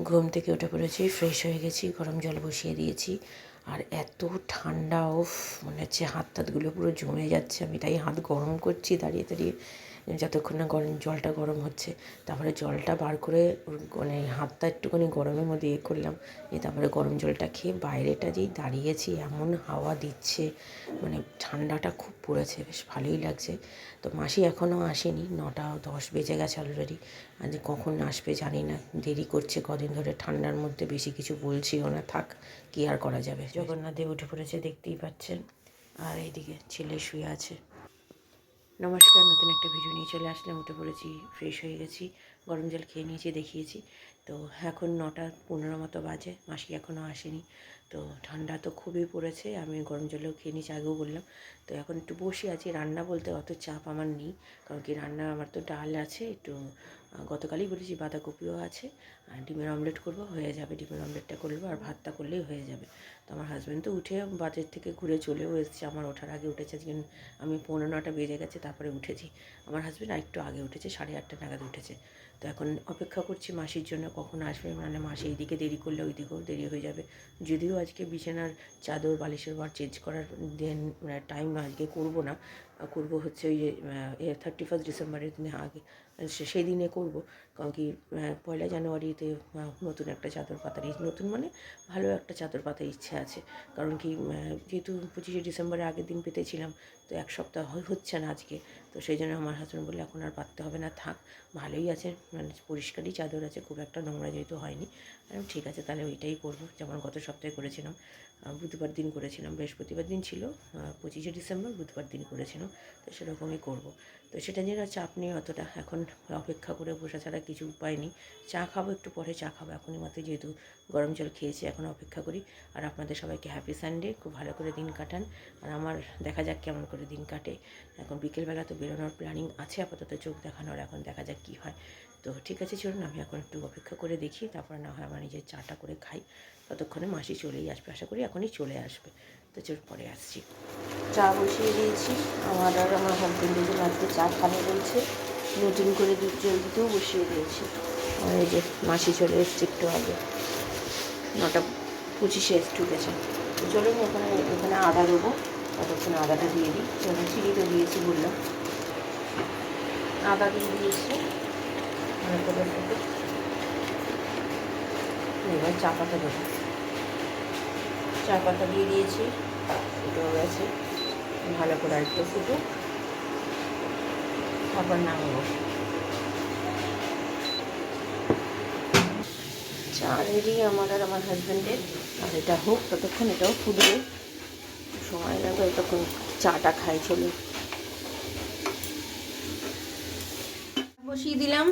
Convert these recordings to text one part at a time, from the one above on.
ঘুম থেকে উঠে পড়েছি, ফ্রেশ হয়ে গেছি, গরম জল বসিয়ে দিয়েছি। আর এত ঠান্ডা, উফ, মনে হচ্ছে হাত টাতগুলো পুরো জমে যাচ্ছে। আমি তাই হাত গরম করছি দাঁড়িয়ে দাঁড়িয়ে, যতক্ষণ না জলটা গরম হচ্ছে। তারপরে জলটা বার করে মানে হাতটা একটুখানি গরমের মধ্যে করলাম, তারপরে গরম জলটা খেয়ে বাইরেটা যেই দাঁড়িয়েছি, এমন হাওয়া দিচ্ছে, মানে ঠান্ডাটা খুব পড়েছে, বেশ ভালোই লাগছে। তো মাসি এখনও আসেনি, 9:10 বেজে গেছে অলরেডি। আজ কখন আসবে জানি না, দেরি করছে কদিন ধরে, ঠান্ডার মধ্যে বেশি কিছু বলছিও না, থাক, কী আর করা যাবে। জগন্নাথ দেব উঠে পড়েছে, দেখতেই পাচ্ছেন। আর এইদিকে ছেলে শুয়ে আছে। নমস্কার, নতুন একটা ভিডিও নিয়ে চলে আসলাম। উঠে পড়েছি, ফ্রেশ হয়ে গেছি, গরম জল খেয়ে নিয়েছি, দেখিয়েছি। তো এখন 9:15 মতো বাজে, মাসি এখনও আসেনি। তো ঠান্ডা তো খুবই পড়েছে, আমি গরম জলেও খেয়ে নিয়েছি, আগেও বললাম। তো এখন একটু বসে আছি, রান্না বলতে অত চাপ আমার নেই, কারণ কি রান্না আমার তো ডাল আছে, একটু গতকালই বলেছি বাঁধাকপিও আছে, আর ডিমের অমলেট করবো, হয়ে যাবে। ডিমের অমলেটটা করবো আর ভাতটা করলেই হয়ে যাবে। তো আমার হাজব্যান্ড তো উঠে বাজার থেকে ঘুরে চলেও এসেছে, আমার ওঠার আগে উঠেছে। আমি 9:15 বেজে গেছে তারপরে উঠেছি। আমার হাজব্যান্ড আরেকটু আগে উঠেছে, 8:30 নাগাদ উঠেছে। তো এখন অপেক্ষা করছি মাসির জন্য, কখন আসবে। মানে মাসি এইদিকে দেরি করলে ওইদিকেও দেরি হয়ে যাবে। যদিও আজকে বিছানার চাদর বালিশের ওয়ার চেঞ্জ করার দিন, টাইম আজকে করবো না, করবো হচ্ছে ওই যে 31 ডিসেম্বরের দিনে আগে, সেই দিনে করবো। কারণ কি 1 জানুয়ারিতে নতুন একটা চাদর পাতার, নতুন মানে ভালো একটা চাদর পাতার ইচ্ছে আছে। কারণ কি যেহেতু 25 ডিসেম্বরের আগের দিন পেতেছিলাম, তো 1 সপ্তাহ হচ্ছে না আজকে। তো সেই জন্য আমার হাজব্যান্ড বললে এখন আর পাততে হবে না, থাক, ভালোই আছে, মানে পরিষ্কারই চাদর আছে, খুব একটা নোংরা যেহেতু হয়নি। ঠিক আছে, তাহলে ওইটাই করবো, যেমন গত সপ্তাহে করেছিলাম। বুধবার দিন করেছিলাম, বৃহস্পতিবার দিন ছিল 25 ডিসেম্বর, বুধবার দিন করেছিলাম। তো সেরকমই করবো। তো সেটা নিয়ে চাপ নেই অতটা, এখন অপেক্ষা করে বসা ছাড়া কিছু উপায় নেই। চা খাবো, একটু পরে চা খাবো, এখনই মাত্র যেহেতু গরম জল খেয়েছি, এখন অপেক্ষা করি। আর আপনাদের সবাইকে হ্যাপি সানডে, খুব ভালো করে দিন কাটান। আর আমার দেখা যাক কেমন করে দিন কাটে। এখন বিকেলবেলা তো বেরোনোর প্ল্যানিং আছে আপাতত, চোখ দেখানোর, এখন দেখা যাক কী হয়। তো ঠিক আছে, চলুন আমি এখন একটু অপেক্ষা করে দেখি, তারপরে না হয় আমার নিজের চাটা করে খাই। ততক্ষণে মাসি চলেই আসবে, আশা করি এখনই চলে আসবে। তো চল, পরে আসছি। চা বসিয়ে দিয়েছি, আমার আর আমার হাজবেন্ডের জন্য আজকে চা খাবে বলছে, নতুন করে দুধ জল দিতেও বসিয়ে দিয়েছি। আর এই যে মাসি চলে এসছে একটু আগে, 9:25 ঢুকেছে। তো চলুন এখানে আদা দেবো, ততক্ষণে আদাটা দিয়ে দিই। চলুন, চিনি তো দিয়েছি বললাম, আদা দিয়ে দিয়েছি ভালো করে ফুটে। এবার চা পাতা দেবো, চা পাতা দিয়ে দিয়েছি, ফুটে গেছে, ভালো করে আরেকটু ফুটুক, তারপর নামাবো। চা রেডি আমার আর আমার হাজব্যান্ডের। আর এটা হোক, ততক্ষণ এটাও ফুটবে, সময় লাগবে, তখন চাটা খাই। চলুন, বসিয়ে দিলাম।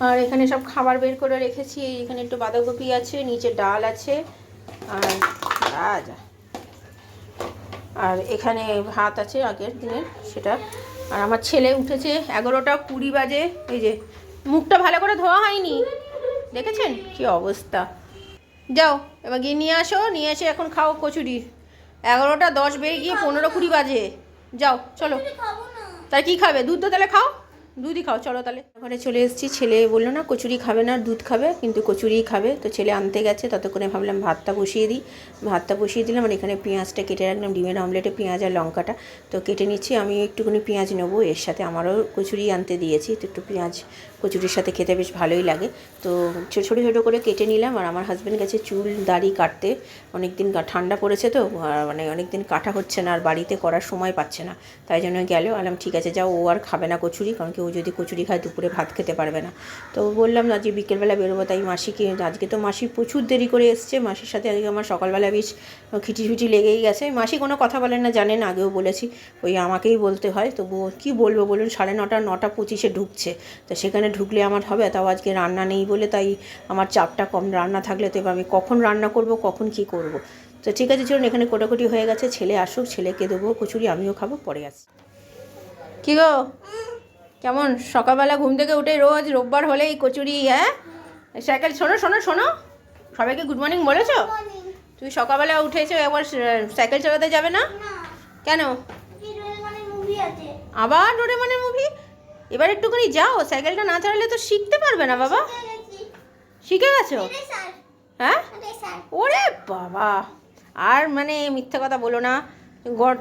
আর এখানে সব খাবার বের করে রেখেছি, এখানে একটু বাঁধাকপি আছে, নিচে ডাল আছে, আর আর এখানে ভাত আছে আগের দিনের সেটা। আর আমার ছেলে উঠেছে 11:20 বাজে, এই যে মুখটা ভালো করে ধোয়া হয়নি, দেখেছেন কি অবস্থা। যাও এবার গিয়ে নিয়ে আসো, নিয়ে এসে এখন খাও কচুরি। 11:10 বেজে গিয়ে 15-20 বাজে, যাও চলো। তাই কি খাবে? দুধ তো তাহলে খাও, দুধই খাও, চলো তাহলে। ঘরে চলে এসেছি, ছেলে বললো না কচুরি খাবে না, দুধ খাবে, কিন্তু কচুরিই খাবে। তো ছেলে আনতে গেছে, ততক্ষণে ভাবলাম ভাতটা বসিয়ে দিই। ভাতটা বসিয়ে দিলাম, আর এখানে পেঁয়াজটা কেটে রাখলাম, ডিমের অমলেটে পেঁয়াজ আর লঙ্কাটা তো কেটে নিচ্ছি। আমি একটুখানি পেঁয়াজ নেবো, এর সাথে আমারও কচুরি আনতে দিয়েছি, তো একটু পেঁয়াজ কচুরির সাথে খেতে বেশ ভালোই লাগে। তো ছোটো ছোটো করে কেটে নিলাম। আর আমার হাজব্যান্ড গেছে চুল দাড়ি কাটতে, অনেক দিন ঠান্ডা পড়েছে তো, মানে অনেক দিন কাটা হচ্ছে না, আর বাড়িতে করার সময় পাচ্ছে না, তাই জন্য গেল। বললাম ঠিক আছে যাও, ও আর খাবে না কচুরি, কারণ কি ও যদি কচুরি খায় দুপুরে ভাত খেতে পারবে না। তো বললাম আজকে বিকেলবেলা বেরোবো, তাই মাসিকে, আজকে তো মাসি প্রচুর দেরি করে এসছে, মাসির সাথে আজকে আমার সকালবেলা বেশ খিটিফিটি লেগেই গেছে। মাসি কোনো কথা বলেন না, জানেন, আগেও বলেছি, ওই আমাকেই বলতে হয়। তবু কী বলবো বলুন, 9:30 9:25 ঢুকছে, তো সেখানে ঢুকলে আমার হবে? তাও আজকে রান্না নেই বলে তাই আমার চাপটা কম, রান্না থাকলে তো এবার আমি কখন রান্না করব, কখন কি করব। তো ঠিক আছে চলুন, এখানে কোটাকুটি হয়ে গেছে, ছেলে আসুক, ছেলেকে দেবো কচুরি, আমিও খাবো, পরে আসি। কী গো, কেমন সকালবেলা ঘুম থেকে উঠে রোজ রোববার হলে এই কচুরি? হ্যাঁ, সাইকেল, শোনো শোনো শোনো, সবাইকে গুড মর্নিং বলেছ? তুমি সকালবেলা উঠেছো, একবার সাইকেল চালাতে যাবে না কেন? আবার ডোরেমনের মুভি? এবার একটুখানি যাও, সাইকেলটা না চালালে তো শিখতে পারবে না বাবা, শিখে গেছো? হ্যাঁ, ওরে বাবা, আর মানে মিথ্যা কথা বলো না,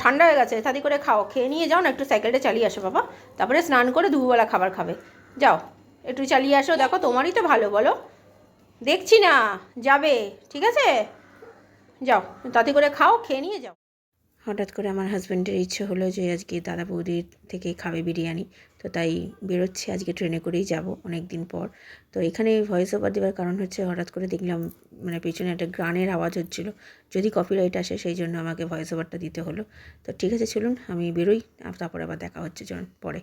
ঠান্ডা হয়ে গেছে, তাড়াতাড়ি করে খাও, খেয়ে নিয়ে যাও না, একটু সাইকেলটা চালিয়ে আসো বাবা, তারপরে স্নান করে দুপুরবেলা খাবার খাবে। যাও একটু চালিয়ে আসো, দেখো তোমারই তো ভালো, বলো। দেখছি না, যাবে, ঠিক আছে, যাও তাড়াতাড়ি করে খাও, খেয়ে নিয়ে যাও। হঠাৎ করে আমার হাজব্যান্ডের ইচ্ছে হলো যে আজকে দাদা বৌদির থেকে খাবে বিরিয়ানি, তো তাই বেরোচ্ছি, আজকে ট্রেনে করেই যাব অনেক দিন পর। তো এখানে ভয়েস ওভার দেওয়ার কারণ হচ্ছে হঠাৎ করে দেখলাম মানে পেছনে একটা গানের আওয়াজ হচ্ছিলো, যদি কপিরাইট আসে সেই জন্য আমাকে ভয়েস ওভারটা দিতে হলো। তো ঠিক আছে চলুন আমি বেরোই, তারপরে আবার দেখা হচ্ছে চলুন পরে।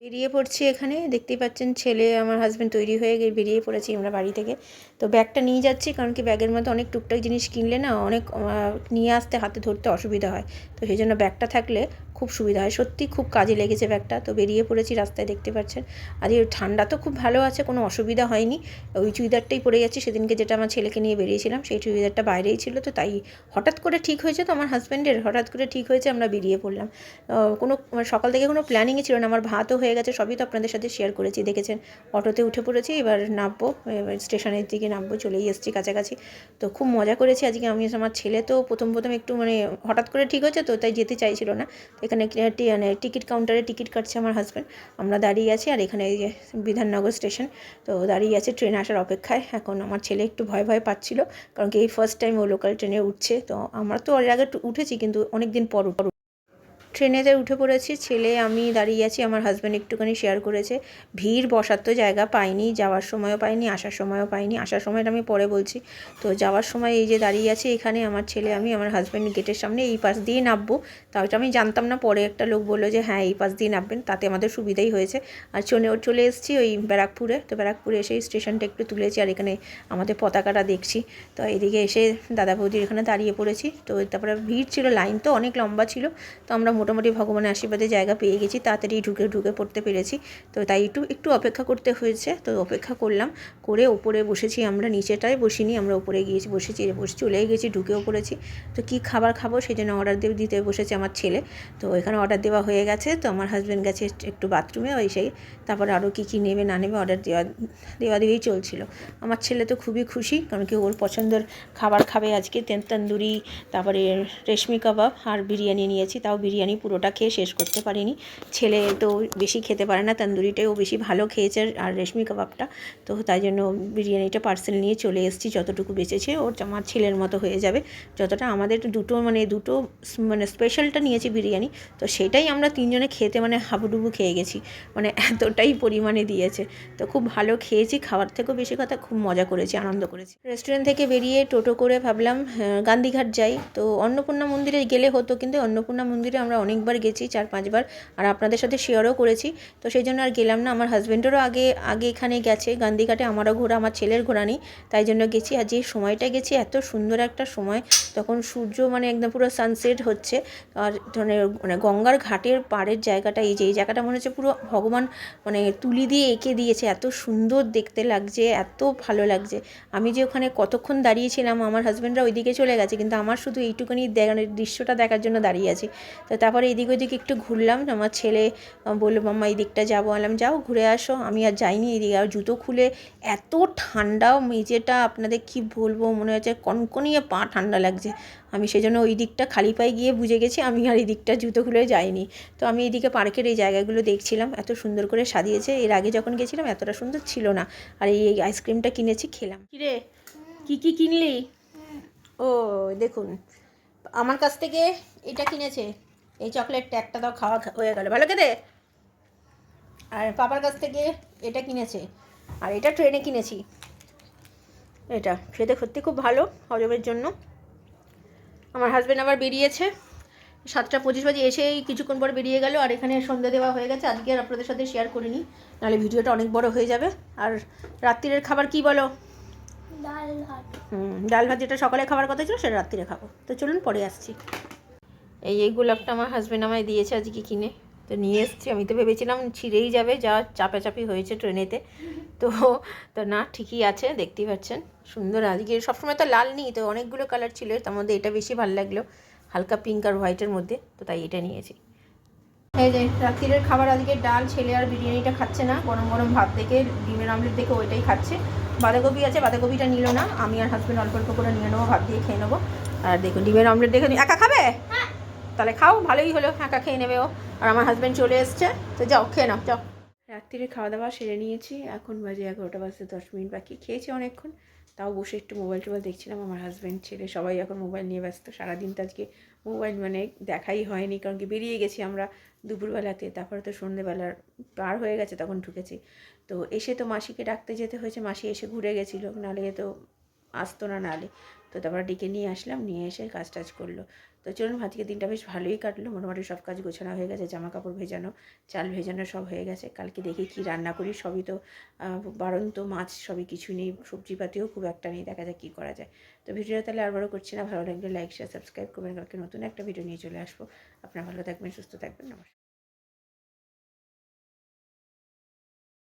বেরিয়ে পড়ছি, এখানে দেখতেই পাচ্ছেন ছেলে আমার হাজব্যান্ড তৈরি হয়ে বেরিয়ে পড়েছি আমরা বাড়ি থেকে। তো ব্যাগটা নিয়ে যাচ্ছি, কারণ কি ব্যাগের মধ্যে অনেক টুকটাক জিনিস কিনলে না অনেক নিয়ে আসতে হাতে ধরতে অসুবিধা হয়, তো সেই জন্য ব্যাগটা থাকলে খুব সুবিধা হয়, সত্যি খুব কাজে লেগেছে ব্যাগটা। তো বেরিয়ে পড়েছি, রাস্তায় দেখতে পাচ্ছেন, আর এই ঠান্ডা তো খুব ভালো আছে, কোনো অসুবিধা হয়নি। ওই চুড়িদারটাই পরে যাচ্ছি, সেদিনকে যেটা আমার ছেলেকে নিয়ে বেরিয়েছিলাম সেই চুড়িদারটা বাইরেই ছিল, তো তাই হঠাৎ করে ঠিক হয়েছে, তো আমার হাজব্যান্ডের হঠাৎ করে ঠিক হয়েছে, আমরা বেরিয়ে পড়লাম। কোনো সকাল থেকে কোনো প্ল্যানিংই ছিল না, আমার ভাতও হয়ে গেছে, সবই তো আপনাদের সাথে শেয়ার করেছি, দেখেছেন। অটোতে উঠে পড়েছি, এবার নামবো, এবার স্টেশনের দিকে নামবো, চলেই এসেছি কাছাকাছি। তো খুব মজা করেছি আজকে আমি, আমার ছেলে তো প্রথম একটু মানে হঠাৎ করে ঠিক হয়েছে, তো তাই যেতে চাইছিল না। এখানে মানে টিকিট কাউন্টারে টিকিট কাটছে আমার হাজব্যান্ড, আমরা দাঁড়িয়ে আছি, আর এখানে এই যে বিধাননগর স্টেশন, তো দাঁড়িয়ে আছে ট্রেন আসার অপেক্ষায়। এখন আমার ছেলে একটু ভয় ভয় পাচ্ছিল, কারণ কি এই ফার্স্ট টাইম ও লোকাল ট্রেনে উঠছে, তো আমরা তো এর আগে উঠেছি কিন্তু অনেক দিন পর। ট্রেনেতে উঠে পড়েছি, ছেলে আমি দাঁড়িয়ে আছি, আমার হাজব্যান্ড একটুখানি শেয়ার করেছে, ভিড় বসার তো জায়গা পাইনি, যাওয়ার সময়ও পাইনি, আসার সময়ও পাইনি, আসার সময়টা আমি পরে বলছি। তো যাওয়ার সময় এই যে দাঁড়িয়ে আছি এখানে, আমার ছেলে আমি, আমার হাজব্যান্ড গেটের সামনে, এই পাশ দিয়ে নামবো, তাও এটা আমি জানতাম না, পরে একটা লোক বললো যে হ্যাঁ এই পাশ দিয়ে নামবেন, তাতে আমাদের সুবিধাই হয়েছে। আর চলে এসেছি ওই ব্যারাকপুরে, তো ব্যারাকপুরে এসে স্টেশনটা একটু তুলেছি, আর এখানে আমাদের পতাকাটা দেখছি। তো এদিকে এসে দাদা বৌদির এখানে দাঁড়িয়ে পড়েছি, তো তারপরে ভিড় ছিল, লাইন তো অনেক লম্বা ছিল, তো আমরা মোটামুটি ভগবানের আশীর্বাদে জায়গা পেয়ে গেছি, তাড়াতাড়ি ঢুকে পড়তে পেরেছি। তো তাই একটু অপেক্ষা করতে হয়েছে, তো অপেক্ষা করলাম, করে ওপরে বসেছি, আমরা নিচেটায় বসিনি, আমরা ওপরে গিয়েছি, চলেই গেছি, ঢুকেও পড়েছি। তো কী খাবার খাবো সেই জন্য অর্ডার দিতে বসেছে আমার ছেলে। তো এখানে অর্ডার দেওয়া হয়ে গেছে, তো আমার হাজব্যান্ড গেছে একটু বাথরুমে, ওই সেই তারপরে আরও কী নেবে না নেবে অর্ডার দেওয়াই চলছিল। আমার ছেলে তো খুবই খুশি, কারণ কি ওর পছন্দের খাবার খাবে আজকে, তন্দুরি, তারপরে রেশমি কাবাব আর বিরিয়ানি নিয়েছি, তাও বিরিয়ানি পুরোটা খেয়ে শেষ করতে পারিনি, ছেলে তো বেশি খেতে পারে না, তন্দুরিটাই ও বেশি ভালো খেয়েছে আর রেশমি কাবাবটা, তো তাই জন্য বিরিয়ানিটা পার্সেল নিয়ে চলে এসেছি, যতটুকু বেঁচেছে ওর আমার ছেলের মতো হয়ে যাবে, যতটা আমাদের দুটো মানে স্পেশালটা নিয়েছি বিরিয়ানি, তো সেটাই আমরা তিনজনে খেতে মানে হাবুডুবু খেয়ে গেছি, মানে এতটাই পরিমাণে দিয়েছে। তো খুব ভালো খেয়েছি, খাবার থেকেও বেশি কথা খুব মজা করেছি, আনন্দ করেছি। রেস্টুরেন্ট থেকে বেরিয়ে টোটো করে ভাবলাম গান্ধীঘাট যাই, তো অন্নপূর্ণা মন্দিরে গেলে হতো, কিন্তু অন্নপূর্ণা মন্দিরে আমরা অনেকবার গেছি, 4-5 বার, আর আপনাদের সাথে শেয়ারও করেছি, তো সেই জন্য আর গেলাম না। আমার হাজব্যান্ডেরও আগে এখানে গেছে গান্ধীঘাটে, আমারও ঘোরা, আমার ছেলের ঘোরা নেই, তাই জন্য গেছি। আর যে সময়টা গেছি এত সুন্দর একটা সময়, তখন সূর্য মানে একদম পুরো সানসেট হচ্ছে, আর মানে গঙ্গার ঘাটের পাড়ের জায়গাটা, এই জায়গাটা মনে হচ্ছে পুরো ভগবান মানে তুলি দিয়ে এঁকে দিয়েছে, এত সুন্দর দেখতে লাগছে, এত ভালো লাগছে। আমি যে ওখানে কতক্ষণ দাঁড়িয়েছিলাম, আমার হাজব্যান্ডরা ওইদিকে চলে গেছে, কিন্তু আমার শুধু এইটুকুনি দৃশ্যটা দেখার জন্য দাঁড়িয়ে আছি। তো তারপরে এদিক ওইদিকে একটু ঘুরলাম, আমার ছেলে বললো মাম্মা এই দিকটা যাবো, আলাম যাও ঘুরে আসো, আমি আর যাইনি এদিকে। আর জুতো খুলে এত ঠান্ডা মেঝেটা, আপনাদের কি বলবো, মনে হচ্ছে কনকনিয়ে পা ঠান্ডা লাগছে। আমি সেই জন্য ওই দিকটা খালি পায়ে গিয়ে বুঝে গেছি, আমি আর এই দিকটা জুতো খুলে যাইনি। তো আমি এইদিকে পার্কের এই জায়গাগুলো দেখছিলাম, এত সুন্দর করে সাজিয়েছে, এর আগে যখন গেছিলাম এতটা সুন্দর ছিল না। আর এই আইসক্রিমটা কিনেছি, খেলাম। কিরে কী কিনলি? ও দেখুন, আমার কাছ থেকে এটা কিনেছে, এই চকলেটটা একটা দাও, খাওয়া হয়ে গেল, ভালো খেতে। আর পাপার কাছ থেকে এটা কিনেছে, আর এটা ট্রেনে কিনেছি, এটা খেতে সত্যি খুব ভালো হজমের জন্য। আমার হাজব্যান্ড আবার বেরিয়েছে 7:25 বাজে, এসেই কিছুক্ষণ পর বেরিয়ে গেল, আর এখানে সন্ধ্যা দেওয়া হয়ে গেছে। আজকে আর আপনাদের সাথে শেয়ার করিনি, নাহলে ভিডিওটা অনেক বড় হয়ে যাবে। আর রাত্রিরের খাবার কি বলো? ডাল ভাত, যেটা সকালে খাবার কথা ছিল সেটা রাত্রিরে খাবো। তো চলুন পরে আসছি। এই গোলাপটা আমার হাজব্যান্ড আমায় দিয়েছে আজকে কিনে, তো নিয়ে এসেছি। আমি তো ভেবেছিলাম ছিঁড়েই যাবে, যা চাপাচাপি হয়েছে ট্রেনেতে, তো তো না, ঠিকই আছে, দেখতেই পাচ্ছেন সুন্দর। আজকে সবসময় তো লাল নিই, তো অনেকগুলো কালার ছিল, তার মধ্যে এটা বেশি ভালো লাগলো, হালকা পিঙ্ক আর হোয়াইটের মধ্যে, তো তাই এটা নিয়েছি। এই যে রাত্রিরের খাবার আজকে ডাল, ছেলে আর বিরিয়ানিটা খাচ্ছে না, গরম গরম ভাত দেখে, ডিমের আমলেট দেখে ওইটাই খাচ্ছে। বাঁধাকপি আছে, বাঁধাকপিটা নিল না, আমি আর হাজব্যান্ড অল্প অল্প করে নিয়ে নেবো, ভাত দিয়ে খেয়ে নেবো। আর দেখুন ডিমের অমলেট দেখে একা খাবে, তাহলে খাও, ভালোই হলো, একা খেয়ে নেবে ও। আর আমার হাজব্যান্ড চলে এসছে, তো যাও খেয়ে নাও যাও। রাত্রিরে খাওয়া দাওয়া সেরে নিয়েছি, এখন বাজে 11টা বাজতে 10 মিনিট বাকি। খেয়েছি অনেকক্ষণ, তাও বসে একটু মোবাইল টোবাইল দেখছিলাম। আমার হাজব্যান্ড ছেলে সবাই এখন মোবাইল নিয়ে ব্যস্ত। সারাদিন তো আজকে মোবাইল মানে দেখাই হয়নি, কারণ কি বেরিয়ে গেছি আমরা দুপুরবেলাতে, তারপরে তো সন্ধ্যেবেলার পার হয়ে গেছে তখন ঢুকেছি। তো এসে তো মাসিকে ডাকতে যেতে হয়েছে, মাসি এসে ঘুরে গেছিলো, নাহলে তো আসতো না নাহলে। তো তারপর ডেকে নিয়ে আসলাম, নিয়ে এসে কাজ টাজ করলো। তো চলুন, আজকে দিনটা বেশ ভালোই কাটলো, মোটামুটি সব কাজ গোছানো হয়ে গেছে, জামা কাপড় ভেজানো, চাল ভেজানো সব হয়ে গেছে। কালকে দেখি কি রান্না করি, সবই তো বারন্ত মাছ, সবই কিছু নেই, সবজিপাতিও খুব একটা নেই, দেখা যাক কী করা যায়। তো ভিডিওটা তাহলে আর বড় করছি না, ভালো লাগলে লাইক শেয়ার সাবস্ক্রাইব করবেন। কালকে নতুন একটা ভিডিও নিয়ে চলে আসবো। আপনারা ভালো থাকবেন, সুস্থ থাকবেন, নমস্কার।